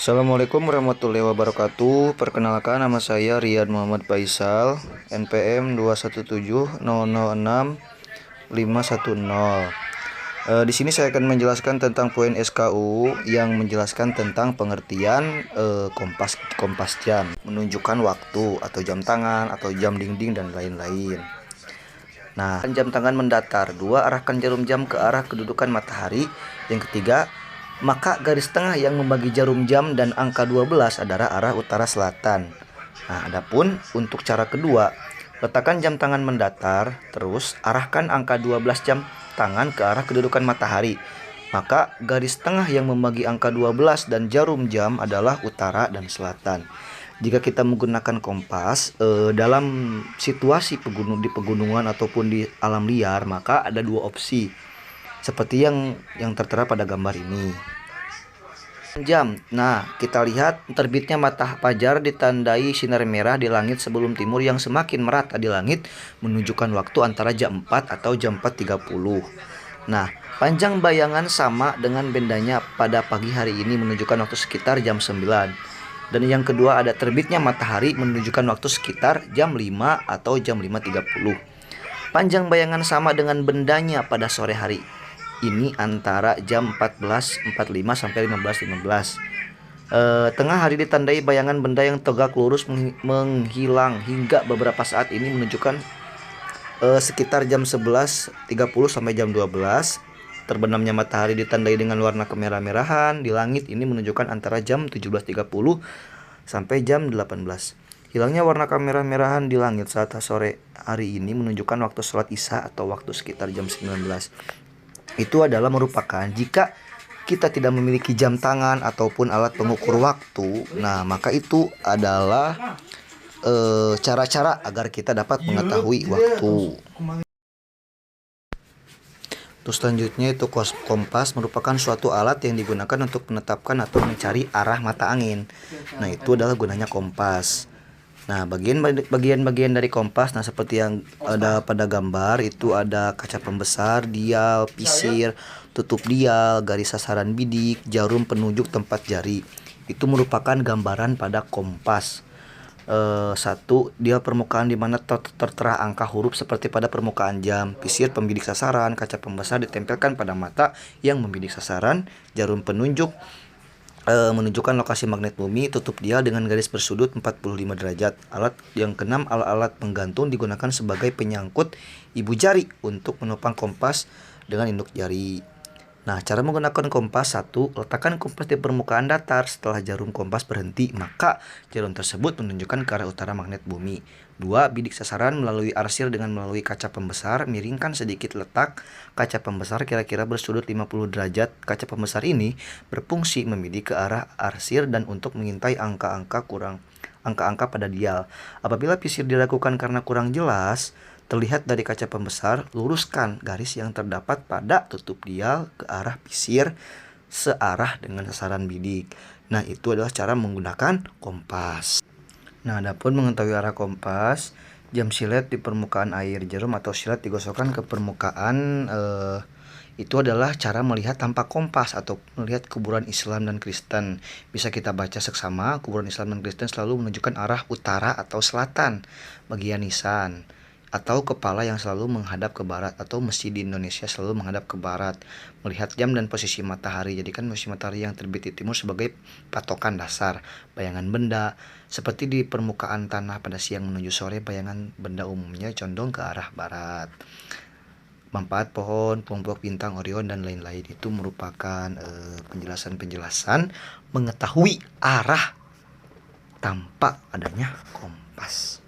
Assalamualaikum warahmatullahi wabarakatuh. Perkenalkan, nama saya Riyad Muhammad Faisal, NPM 217006510. Di sini saya akan menjelaskan tentang poin SKU yang menjelaskan tentang pengertian kompas jam, menunjukkan waktu atau jam tangan atau jam dinding dan lain-lain. Nah, jam tangan mendatar. 2. Arahkan jarum jam ke arah kedudukan matahari. Yang ketiga, maka garis tengah yang membagi jarum jam dan angka 12 adalah arah utara selatan. Nah, adapun untuk cara kedua, letakkan jam tangan mendatar, terus arahkan angka 12 jam tangan ke arah kedudukan matahari. Maka garis tengah yang membagi angka 12 dan jarum jam adalah utara dan selatan. Jika kita menggunakan kompas dalam situasi di pegunungan ataupun di alam liar, maka ada dua opsi seperti yang tertera pada gambar ini. Jam. Nah, kita lihat terbitnya matahari fajar ditandai sinar merah di langit sebelum timur yang semakin merata di langit menunjukkan waktu antara jam 4 atau jam 4.30. Nah, panjang bayangan sama dengan bendanya pada pagi hari ini menunjukkan waktu sekitar jam 9. Dan yang kedua, ada terbitnya matahari menunjukkan waktu sekitar jam 5 atau jam 5.30. Panjang bayangan sama dengan bendanya pada sore hari ini antara jam 14.45 sampai 15.15. Tengah hari ditandai bayangan benda yang tegak lurus menghilang hingga beberapa saat ini menunjukkan sekitar jam 11.30 sampai jam 12. Terbenamnya matahari ditandai dengan warna kemerah-merahan di langit ini menunjukkan antara jam 17.30 sampai jam 18. Hilangnya warna kemerah-merahan di langit saat sore hari ini menunjukkan waktu sholat isya atau waktu sekitar jam 19. Itu adalah merupakan jika kita tidak memiliki jam tangan ataupun alat pengukur waktu. Nah, maka itu adalah cara-cara agar kita dapat mengetahui waktu. Terus selanjutnya itu kompas merupakan suatu alat yang digunakan untuk menetapkan atau mencari arah mata angin. Nah, itu adalah gunanya kompas. Nah, bagian-bagian dari kompas, nah seperti yang ada pada gambar, itu ada kaca pembesar, dial, pisir, tutup dial, garis sasaran bidik, jarum penunjuk tempat jari. Itu merupakan gambaran pada kompas. 1. Dial permukaan di mana tertera angka huruf seperti pada permukaan jam. Pisir pembidik sasaran, kaca pembesar ditempelkan pada mata yang membidik sasaran, jarum penunjuk menunjukkan lokasi magnet bumi, tutup dial dengan garis bersudut 45 derajat. Alat yang keenam, alat penggantung digunakan sebagai penyangkut ibu jari untuk menopang kompas dengan induk jari. Nah, cara menggunakan kompas: 1. Letakkan kompas di permukaan datar. Setelah jarum kompas berhenti, maka jarum tersebut menunjukkan ke arah utara magnet bumi. 2. Bidik sasaran melalui arsir dengan melalui kaca pembesar. Miringkan sedikit letak kaca pembesar kira-kira bersudut 50 derajat. Kaca pembesar ini berfungsi membidik ke arah arsir dan untuk mengintai angka-angka pada dial. Apabila pisir diragukan karena kurang jelas terlihat dari kaca pembesar, luruskan garis yang terdapat pada tutup dial ke arah pisir searah dengan sasaran bidik. Nah, itu adalah cara menggunakan kompas. Nah, adapun mengetahui arah kompas, jam silet di permukaan air, jarum atau silet digosokkan ke permukaan. Itu adalah cara melihat tanpa kompas atau melihat kuburan Islam dan Kristen. Bisa kita baca seksama, kuburan Islam dan Kristen selalu menunjukkan arah utara atau selatan bagian nisan, atau kepala yang selalu menghadap ke barat, atau masjid di Indonesia selalu menghadap ke barat. Melihat jam dan posisi matahari, jadikan posisi matahari yang terbit di timur sebagai patokan dasar. Bayangan benda seperti di permukaan tanah pada siang menuju sore, bayangan benda umumnya condong ke arah barat. Manfaat pohon, kelompok bintang Orion dan lain-lain. Itu merupakan penjelasan-penjelasan mengetahui arah tanpa adanya kompas.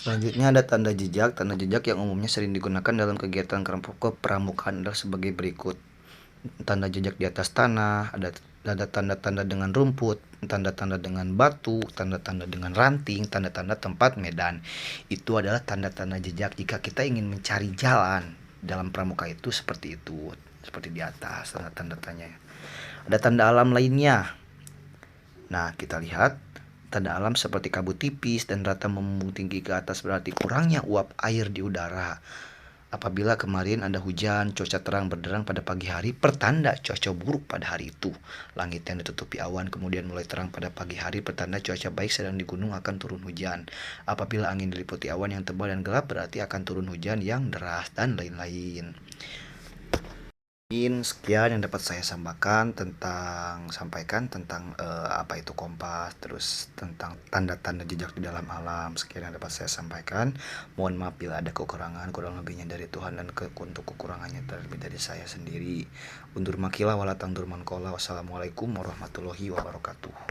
Selanjutnya ada tanda jejak. Tanda jejak yang umumnya sering digunakan dalam kegiatan kepramukaan adalah sebagai berikut. Tanda jejak di atas tanah, ada tanda-tanda dengan rumput, tanda-tanda dengan batu, tanda-tanda dengan ranting, tanda-tanda tempat medan. Itu adalah tanda-tanda jejak jika kita ingin mencari jalan dalam pramuka itu seperti itu. Seperti di atas tanda-tandanya. Ada tanda alam lainnya. Nah, kita lihat tanda alam seperti kabut tipis dan rata membumbung tinggi ke atas berarti kurangnya uap air di udara. Apabila kemarin ada hujan, cuaca terang berderang pada pagi hari, pertanda cuaca buruk pada hari itu. Langit yang ditutupi awan kemudian mulai terang pada pagi hari, pertanda cuaca baik, sedang di gunung akan turun hujan. Apabila angin diliputi awan yang tebal dan gelap, berarti akan turun hujan yang deras dan lain-lain. Sekian yang dapat saya sampaikan tentang apa itu kompas, terus tentang tanda-tanda jejak di dalam alam. Sekian yang dapat saya sampaikan. Mohon maaf bila ada kekurangan, kurang lebihnya dari Tuhan, dan untuk kekurangannya terlebih dari saya sendiri. Undur makilah wala tangdur mankola. Wassalamualaikum warahmatullahi wabarakatuh.